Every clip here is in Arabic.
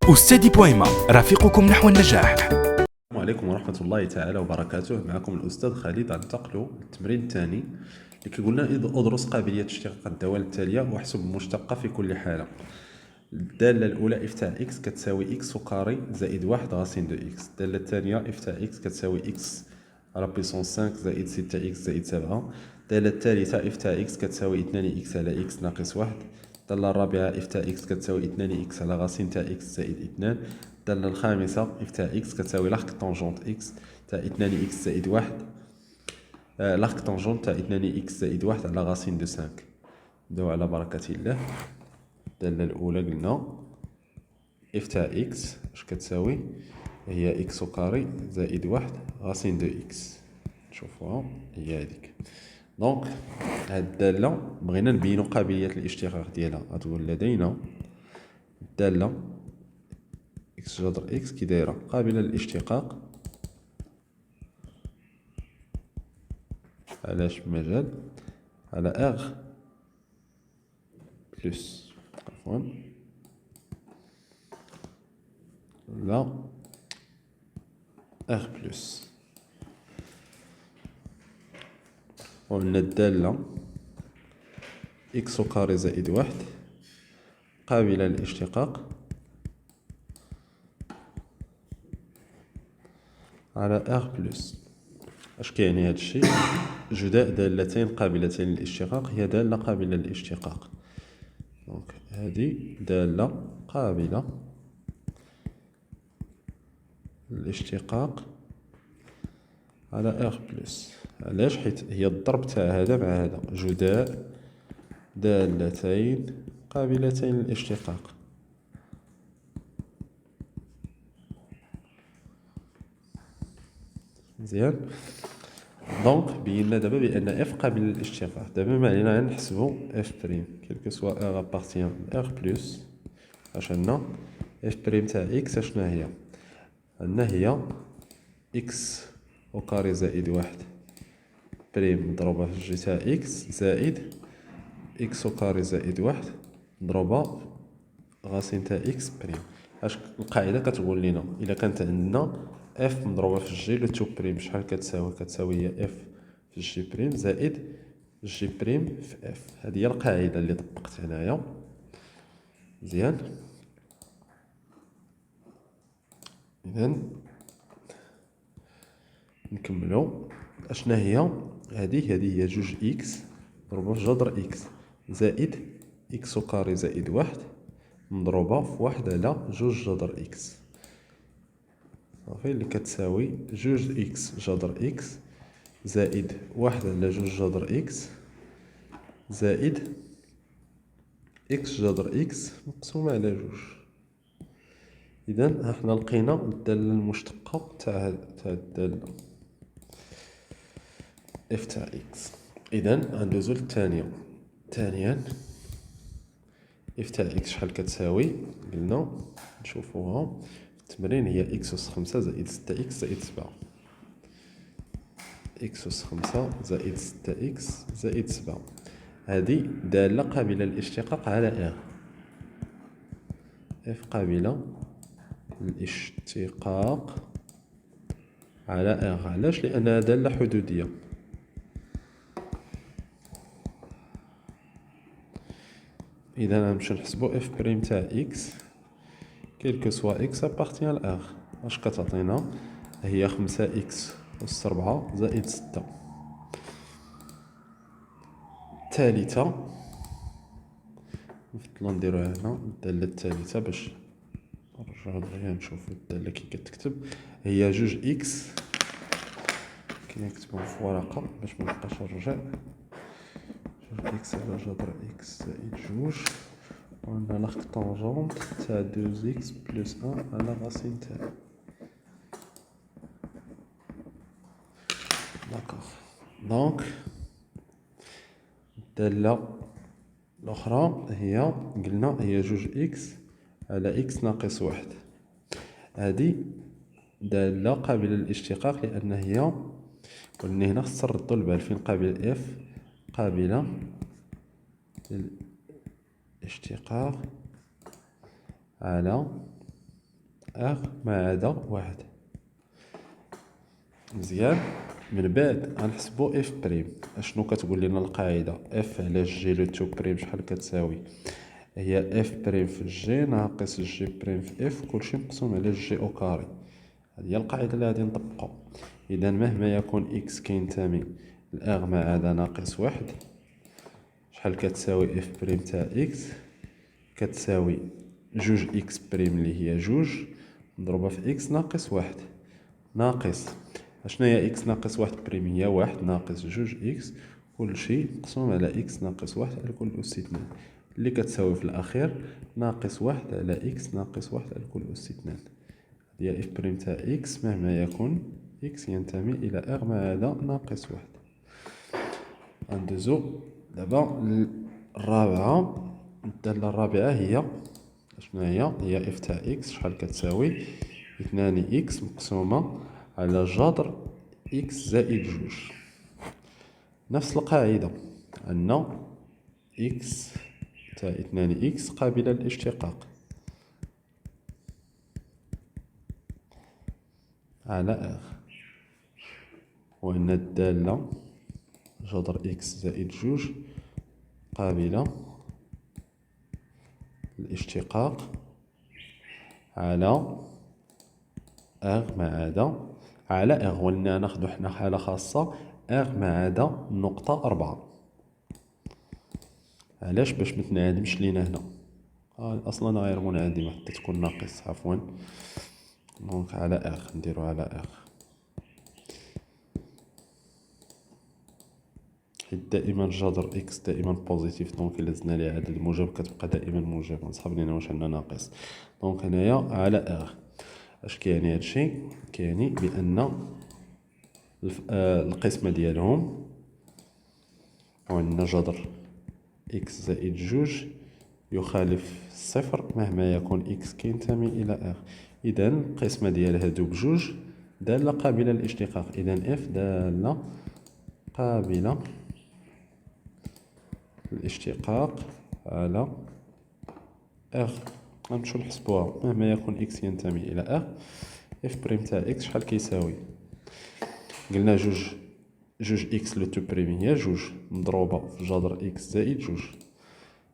أستاذي بويما رفيقكم نحو النجاح. السلام عليكم ورحمة الله تعالى وبركاته. معكم الأستاذ خالد. غننتقلوا للتمرين الثاني اللي كيقولنا أدرس قابلية اشتقاق الدوال التالية واحسب المشتقة في كل حالة. الدالة الأولى اف تاع إكس كتساوي إكس سكاري زائد واحد غاسين دو إكس. الدالة الثانية اف تاع إكس كتساوي إكس على بيسونس 5 زائد 6 إكس زائد 7. الدالة الثالثة اف تاع إكس كتساوي 2 إكس على إكس ناقص واحد. الدالة الرابعة اف تاع إكس كتساوي 2 إكس على غاسين تاع إكس زائد 2. الدالة الخامسة اف تاع إكس كتساوي لاغك طونجونت إكس تاع 2 إكس زائد واحد. لاغك طونجونت تاع 2 إكس زائد واحد على غاسين دو 5. نبداو على بركة الله. الدالة الأولى قلنا اف تاع إكس اش كتساوي هي إكس كاري زائد واحد غاسين دو إكس. نشوفوها هي هاديك. دونك هاد الدالة بغينا نبينو قابلية الاشتقاق ديالها. غتقول لدينا الدالة إكس جذر إكس كي دايرة قابلة للاشتقاق على اش مجال على اغ بلس عفوا لا اغ بلس. قلنا الدالة إكس كاري زائد واحد قابلة للاشتقاق على اغ بلس. اش كيعني هاد الشيء؟ جداء دالتين قابلتين للاشتقاق هي دالة قابلة للاشتقاق. دونك هذه دالة قابلة للاشتقاق على اغ بلس. علاش؟ حيت هي الضرب تاع هذا مع هذا. جداء دالتين قابلتين للاشتقاق. مزيان. دونك بينا دابا بان اف قابل للاشتقاق. دابا ما علينا غير نحسبو اف بريم كيلكو سوا اغ ابارتيان اغ بلس. اش عندنا؟ اف بريم تاع اكس اشنا هي؟ عندنا هي اكس او كاري زائد واحد بريم مضروبة في جي تاع اكس زائد اكس او كاري زائد واحد مضروبة غاسين تاع اكس بريم. اش القاعدة كتقول لنا الا كانت عندنا اف مضروبة في جي لو تو بريم شحال كتساوي؟ كتساوي هي اف في جي بريم زائد جي بريم في اف. هذه هي القاعدة اللي طبقت هنايا. مزيان. اذا نكملو. اشنا هي هذه هي جوج اكس مضروبة في جذر اكس زائد اكس كاري زائد واحد مضروبة في واحد على جوج جذر اكس صافي اللي كتساوي جوج اكس جذر اكس زائد واحد على جوج جذر اكس زائد اكس جذر اكس مقسومة على جوج. اذا ها حنا لقينا الدالة المشتقة تاع الدالة اف تاع اكس. اذا غندوزو للثانية. ثانيا اف تاع اكس شحال كتساوي؟ قلنا نشوفوها في التمرين هي اكس أس 5 زائد 6 اكس زائد 7. اكس أس 5 زائد 6 اكس زائد 7. هذه دالة قابلة للاشتقاق على ار. اف قابلة للاشتقاق على ار. علاش؟ لأنها دالة حدودية. إذا غنمشيو نحسبو اف بريم تاع اكس كيلكو سوا اكس ابارتيان ل ار. اش كتعطينا؟ هي 5 اكس أس 4 زائد 6. الثالثة نفضلو نديروها هنا الدالة الثالثة باش نرجعو دغيا نشوفو الدالة كي كتكتب. هي جوج اكس كنكتبهم في ورقة باش منبقاش نرجع. جوج اكس على جذر اكس زائد جوج وعندنا لاغك طونجونت تاع دوز اكس بلس ان على راسين تاع. داكوغ. دونك الدالة الأخرى هي قلنا هي جوج إكس على إكس ناقص واحد. هذه دالة قابلة للاشتقاق لأن هي قلنا هنا خصنا نردو البال فين قابلة إف قابلة للاشتقاق على اغ ما عدا واحد. مزيان. من بعد غنحسبو اف بريم. اشنو كتقول لنا القاعده؟ اف على جي لو تو بريم شحال كتساوي؟ هي اف بريم في جي ناقص جي بريم في اف كلشي مقسوم على جي او كاري. هذه هي القاعده اللي غادي نطبقو. اذا مهما يكون اكس كينتمي لاغ ما عدا ناقص واحد، شحال كتساوي اف بريم تاع اكس؟ كتساوي جوج اكس بريم اللي هي جوج مضروبه في اكس ناقص واحد ناقص اشنا هي اكس ناقص واحد بريم؟ هي واحد ناقص جوج اكس كلشي مقسوم على اكس ناقص واحد على كل أس 2 اللي كتساوي في الأخير ناقص واحد على اكس ناقص واحد على كل أس 2. هي اف بريم تاع اكس مهما يكون اكس ينتمي إلى اغ ما عدا ناقص واحد. غندوزو دابا الرابعة. الدالة الرابعة هي شنو هي اف تاع اكس شحال كتساوي؟ 2 اكس مقسومة على جذر اكس زائد جوج. نفس القاعدة، عندنا اكس تاع 2 اكس قابلة للاشتقاق على اغ، وأن الدالة جذر اكس زائد جوج قابلة للاشتقاق على اغ ما عدا على اغ، ولنا ناخدو حنا حالة خاصة اغ ما عدا النقطة 4. علاش؟ باش متنعدمش لينا هنا. اصلا غير منعدمة حتى تكون ناقص عفوا. دونك على اغ نديرو على اغ، حيت دائما جذر اكس دائما بوزيتيف، دونك الا زدنا ليه عدد موجب كتبقى دائما موجب، نصحاب لينا واش عندنا ناقص. دونك هنايا على اغ. اش كيعني هادشي؟ كيعني بان القسمة ديالهم وعندنا جذر اكس زائد جوج يخالف الصفر مهما يكون اكس كينتمي الى اغ. اذا القسمة ديال هادو بجوج دالة قابلة للاشتقاق. اذا اف دالة قابلة للاشتقاق على اغ. غنمشيو نحسبوها. مهما يكون اكس ينتمي الى اغ، اف بريم تاع اكس شحال كيساوي؟ قلنا جوج اكس لو تو بريم هي جوج مضروبة في جذر اكس زائد جوج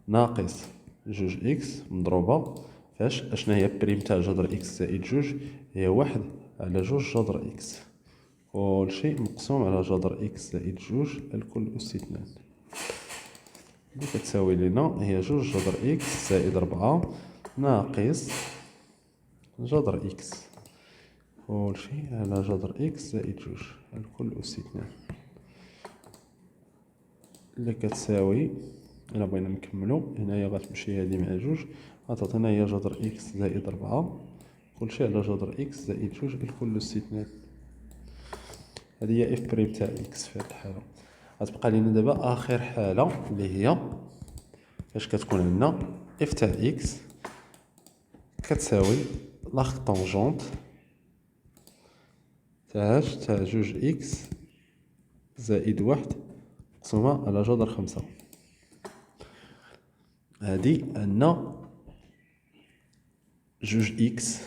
ناقص جوج اكس مضروبة فاش؟ اشنا هي بريم تاع جذر اكس زائد جوج؟ هي واحد على جوج جذر اكس كلشي مقسوم على جذر اكس زائد جوج الكل أس 2 اللي كتساوي لنا هي جوج جذر اكس زائد 4 ناقص جذر اكس كلشي على جذر اكس زائد جوج الكل أس 2 اللي كتساوي. الا بغينا نكملو هنايا غتمشي هادي مع جوج غتعطينا هي جذر اكس زائد 4 كلشي على جذر اكس زائد جوج الكل أس 2. هذه هي اف بريم تاع اكس في هذه الحالة. غتبقى لينا دابا اخر حالة اللي هي فاش كتكون عندنا اف تاع اكس كتساوي لاغ طونجونت تاع جوج اكس زائد واحد مقسومة على جذر 5. هادي عندنا جوج اكس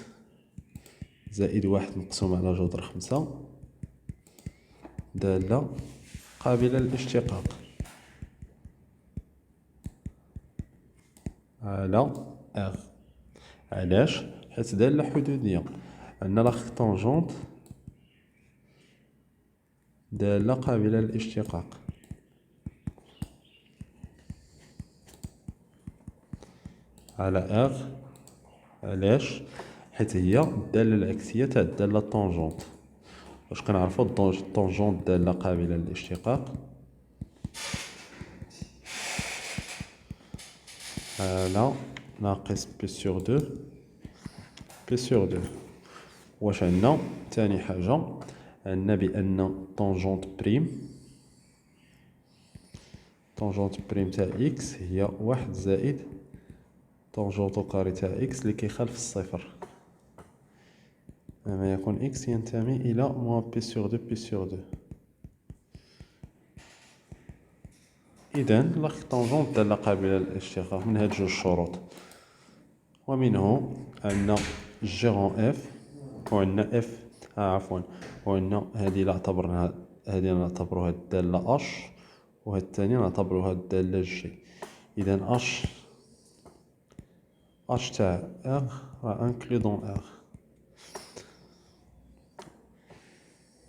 زائد واحد مقسوم على جذر 5 دالة قابلة للاشتقاق على اغ. علاش؟ حيت دالة حدودية. عندنا لاغ طونجونت دالة قابلة للاشتقاق على اغ. علاش؟ حيت هي الدالة العكسية تاع الدالة طونجونت. واش كنعرفو الطونجونت دالة قابلة للاشتقاق على ناقص بي سور دو بي سور دو. واش عندنا؟ تاني حاجة عندنا بأن طونجونت بريم تاع اكس هي واحد زائد طونجونتو كاري تاع اكس اللي كيخالف الصفر مهما يكون اكس ينتمي الى موان بي سور دو بي سور دو. اذا لاغ طونجونت دالة قابلة للاشتقاق من هاد جوج شروط. ومنه عندنا الجيرون اف، وعندنا اف عفوا، وعندنا هذه اعتبرناها، هذه نعتبروها الدالة اش، وهاد الثانية نعتبروها الدالة جي. اذا اش تاع ار راه انكلو دون ار.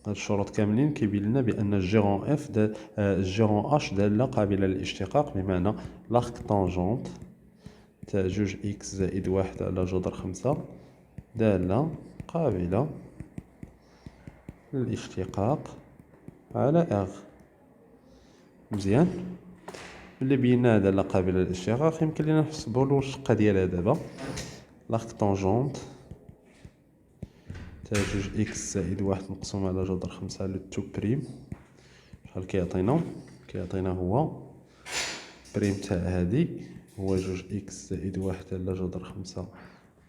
هاد الشروط كاملين كيبين لنا بان الجيرون اف الجيرون اش دالة قابلة للاشتقاق، بمعنى لاغك طونجونت تاع جوج اكس زائد واحد على جذر 5 دالة قابلة للاشتقاق على ار. مزيان. اللي بينا دالة قابلة للاشتقاق يمكن لنا نحسبوا له الشقة ديالها دابا. لاغك طونجونت تاع جوج اكس زائد واحد مقسوم على جذر 5 على تو بريم، شحال كيعطينا هو بريم تاع هادي هو جوج اكس زائد واحد على جذر 5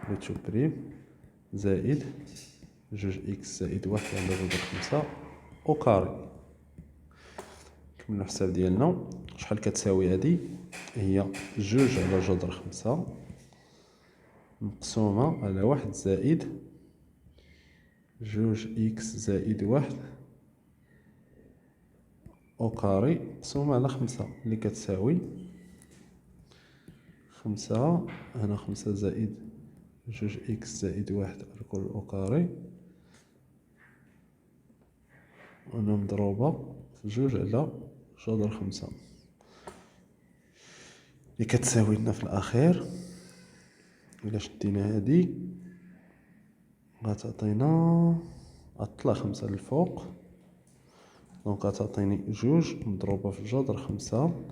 على تو بريم زائد جوج اكس زائد واحد على جذر 5 او كاري. كملنا الحساب ديالنا. شحال كتساوي هادي؟ هي جوج على جذر 5 مقسومة على واحد زائد جوج اكس زائد واحد او كاري مقسومة على 5 اللي كتساوي 5. هنا 5 زائد جوج اكس زائد واحد الكل او كاري، هنا مضروبة في جوج على جذر 5 اللي كتساوي لنا في الأخير. إلا شدينا هادي غتعطينا أطلع 5 للفوق، دونك غتعطيني جوج مضروبة في جذر 5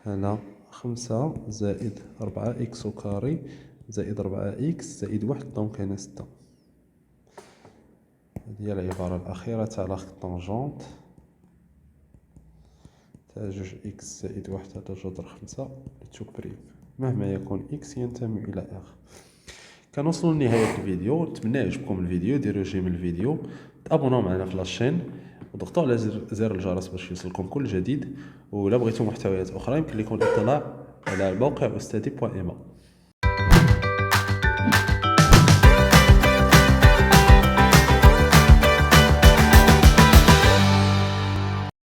على 5 زائد 4 إكس أو كاري زائد 4 إكس زائد واحد، دونك هنا 6. هذه هي العبارة الأخيرة تاع لاغك طونجونت تاع جوج إكس زائد واحد على جذر 5 لتو بريم مهما يكون إكس ينتمي إلى ار. كنوصلوا لنهاية الفيديو، نتمنى يعجبكم الفيديو. ديروا جيم الفيديو، تابوناو معنا في لاشين، وضغطوا على زر الجرس باش يوصلكم كل جديد. ولا بغيتوا محتويات أخرى يمكن لكم الاطلاع على موقع أستاذي .إما.